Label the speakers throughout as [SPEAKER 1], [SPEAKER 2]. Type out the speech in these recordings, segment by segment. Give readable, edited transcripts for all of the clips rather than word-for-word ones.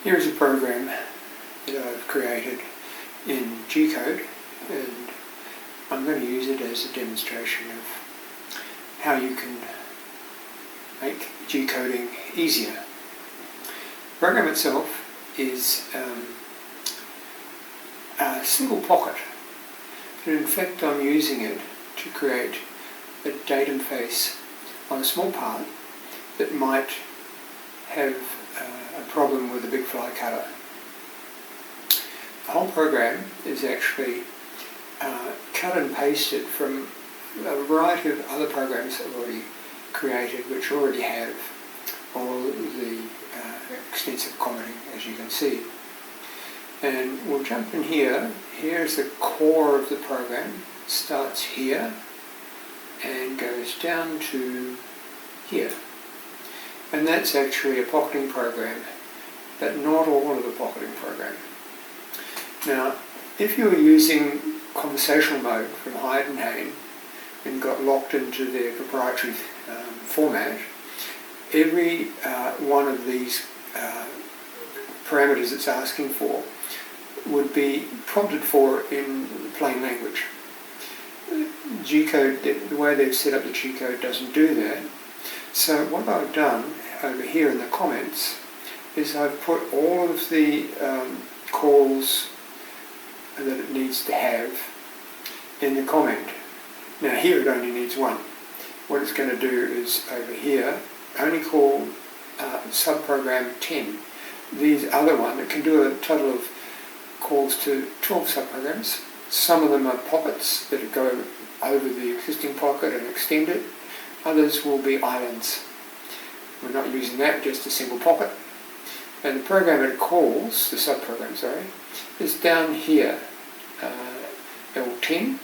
[SPEAKER 1] Here's a program that I've created in G-code, and I'm going to use it as a demonstration of how you can make G-coding easier. The program itself is a single pocket, and in fact I'm using it to create a datum face on a small part that might have a problem with a big fly cutter. The whole program is actually cut and pasted from a variety of other programs that I've already created, which already have all the extensive commenting, as you can see. And we'll jump in here. Here's the core of the program. It starts here and goes down to here. And that's actually a pocketing program, but not all of the pocketing program. Now, if you were using conversational mode from Heidehain and got locked into their proprietary format, every one of these parameters it's asking for would be prompted for in plain language. G-code, the way they've set up the G-code doesn't do that. So what I've done over here in the comments is I've put all of the calls that it needs to have in the comment. Now here it only needs one. What it's going to do is over here only call subprogram 10. These other one, it can do a total of calls to 12 subprograms. Some of them are pockets that go over the existing pocket and extend it. Others will be islands. We're not using that, just a single pocket. And the program it calls, the subprogram, sorry, is down here, L10.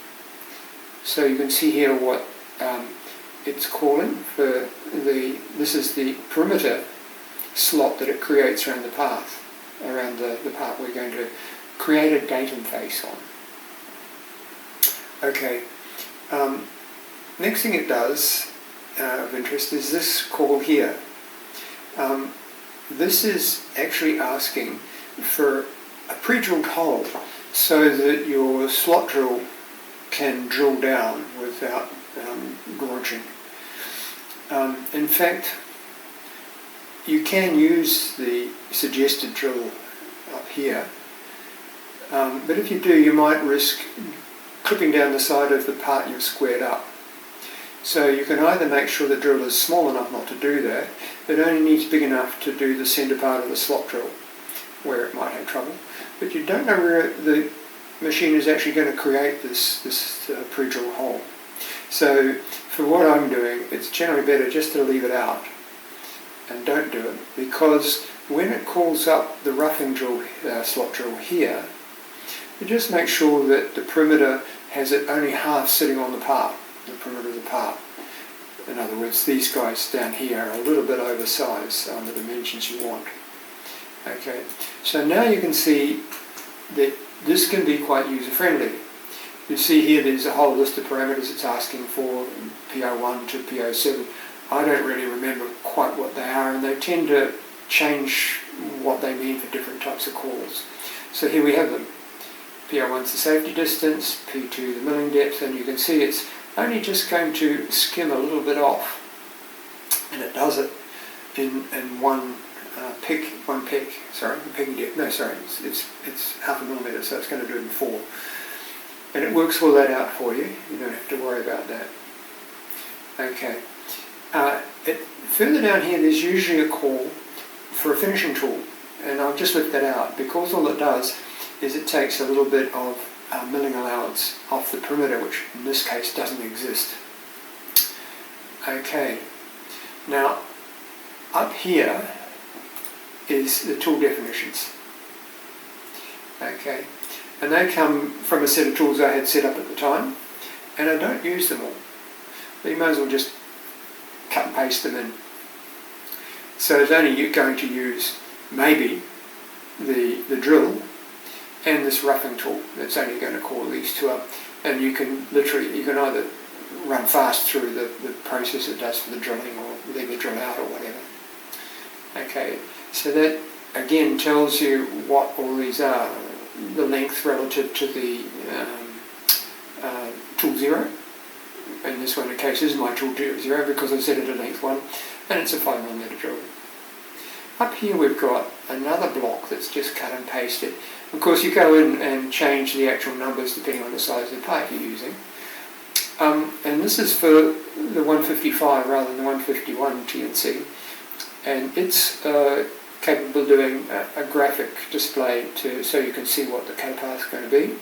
[SPEAKER 1] So you can see here what it's calling for this is the perimeter slot that it creates around the path, around the part we're going to create a datum face on. Okay, next thing it does of interest is this call here. This is actually asking for a pre-drilled hole so that your slot drill can drill down without gorging. In fact, you can use the suggested drill up here, but if you do, you might risk clipping down the side of the part you've squared up. So you can either make sure the drill is small enough not to do that, but only needs big enough to do the centre part of the slot drill, where it might have trouble. But you don't know where the machine is actually going to create this pre-drill hole. So for what I'm doing, it's generally better just to leave it out and don't do it, because when it calls up the roughing drill, slot drill here, you just make sure that the perimeter has it only half sitting on the part, the perimeter of the part. In other words, these guys down here are a little bit oversized on the dimensions you want. Okay, so now you can see that this can be quite user-friendly. You see here there's a whole list of parameters it's asking for, PO1 to PO7. I don't really remember quite what they are, and they tend to change what they mean for different types of calls. So here we have them. PO1 is the safety distance, P2 the milling depth, and you can see it's only just going to skim a little bit off, and it does it in one picking depth. No, sorry, it's half a millimetre, so it's going to do it in 4. And it works all that out for you. You don't have to worry about that. Okay. Further down here, there's usually a call for a finishing tool, and I've just left that out because all it does is it takes a little bit of milling allowance off the perimeter, which in this case doesn't exist. Okay, now up here is the tool definitions. Okay, and they come from a set of tools I had set up at the time, and I don't use them all. But you might as well just cut and paste them in. So it's only going to use maybe the drill and this roughing tool. That's only going to call these two up, and you can either run fast through the process it does for the drilling, or leave the drill out or whatever. Okay, so that again tells you what all these are. The length relative to the tool 0. In this one, the case is my tool 0 because I set it at length 1, and it's a 5mm drill. Up here we've got another block that's just cut and pasted. Of course, you go in and change the actual numbers depending on the size of the part you're using. And this is for the 155 rather than the 151 TNC, and it's capable of doing a graphic display so you can see what the K-path is going to be.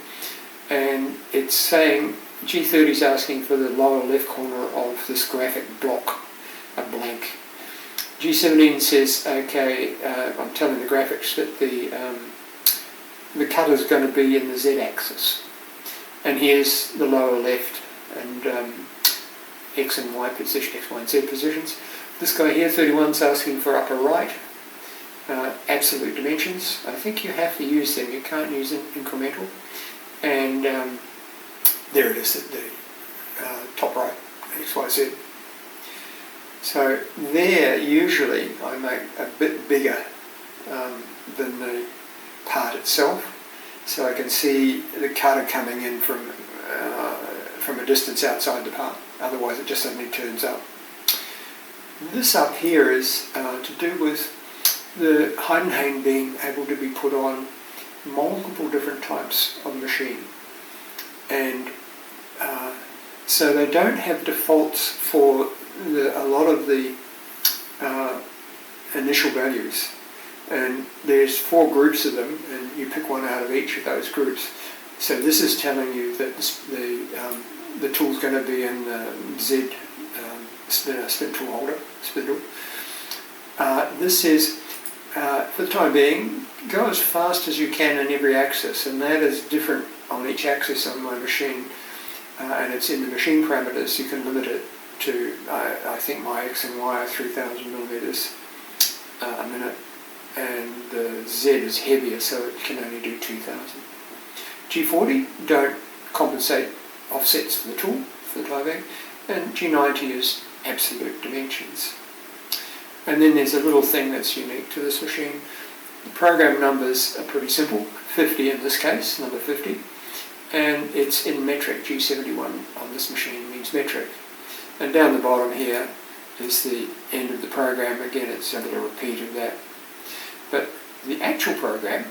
[SPEAKER 1] And it's saying G30 is asking for the lower left corner of this graphic block, a blank. G17 says, okay, I'm telling the graphics that the cutter is going to be in the Z-axis. And here's the lower left and X and Y position, X, Y and Z positions. This guy here, 31, is asking for upper right, absolute dimensions. I think you have to use them, you can't use incremental. And there it is at the top right, X, Y, Z. So there, usually, I make a bit bigger than the part itself, so I can see the cutter coming in from a distance outside the part. Otherwise, it just suddenly turns up. This up here is to do with the Heidehain being able to be put on multiple different types of machine, and so they don't have defaults for a lot of the initial values, and there's 4 groups of them, and you pick one out of each of those groups. So this is telling you that the tool's going to be in the Z spin tool holder, spindle. This is, for the time being, go as fast as you can in every axis, and that is different on each axis on my machine, and it's in the machine parameters. You can limit it to, I think my X and Y are 3,000 millimeters a minute, and the Z is heavier, so it can only do 2,000. G40 don't compensate offsets for the tool for the time being, and G90 is absolute dimensions. And then there's a little thing that's unique to this machine. The program numbers are pretty simple, 50 in this case, number 50, and it's in metric. G71 on this machine means metric. And down the bottom here is the end of the program. Again, it's a little repeat of that. But the actual program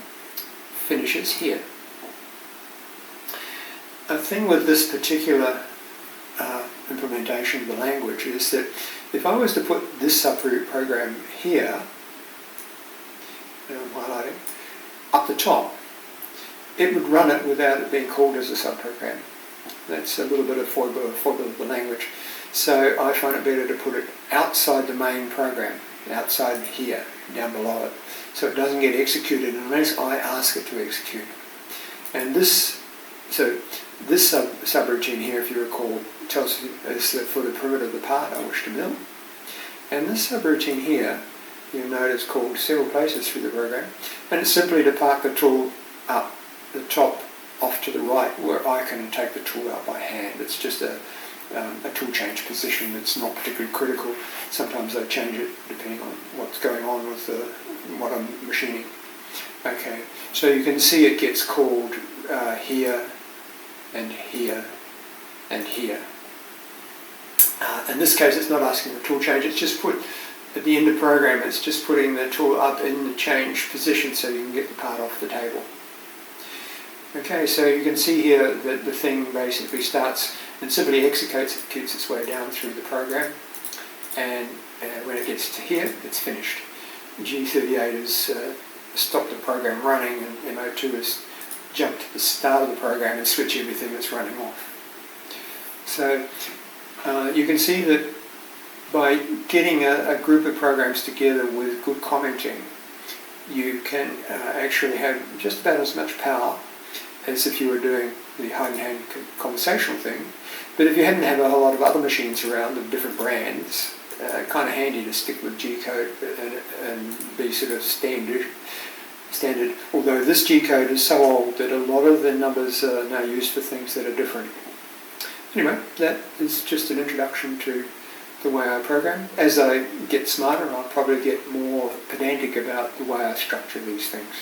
[SPEAKER 1] finishes here. A thing with this particular implementation of the language is that if I was to put this subprogram here, and I'm highlighting, up the top, it would run it without it being called as a subprogram. That's a little bit of foible of the language. So I find it better to put it outside the main program, outside here, down below it, so it doesn't get executed unless I ask it to execute. And this subroutine here, if you recall, tells us that for the perimeter of the part I wish to mill. And this subroutine here, you'll notice, called several places through the program, and it's simply to park the tool up the top off to the right, where I can take the tool out by hand. It's just a tool change position that's not particularly critical. Sometimes I change it depending on what's going on with what I'm machining. Okay, so you can see it gets called here and here and here. In this case, it's not asking for tool change. It's just put at the end of the program. It's just putting the tool up in the change position so you can get the part off the table. Okay, so you can see here that the thing basically starts and simply executes its way down through the program, and when it gets to here, it's finished. G38 has stopped the program running, and MO2 has jumped to the start of the program and switched everything that's running off. So you can see that by getting a group of programs together with good commenting, you can actually have just about as much power as if you were doing the Heidehain conversational thing. But if you happen to have a whole lot of other machines around of different brands, kind of handy to stick with G-code and be sort of standard. Although this G-code is so old that a lot of the numbers are now used for things that are different. Anyway, that is just an introduction to the way I program. As I get smarter, I'll probably get more pedantic about the way I structure these things.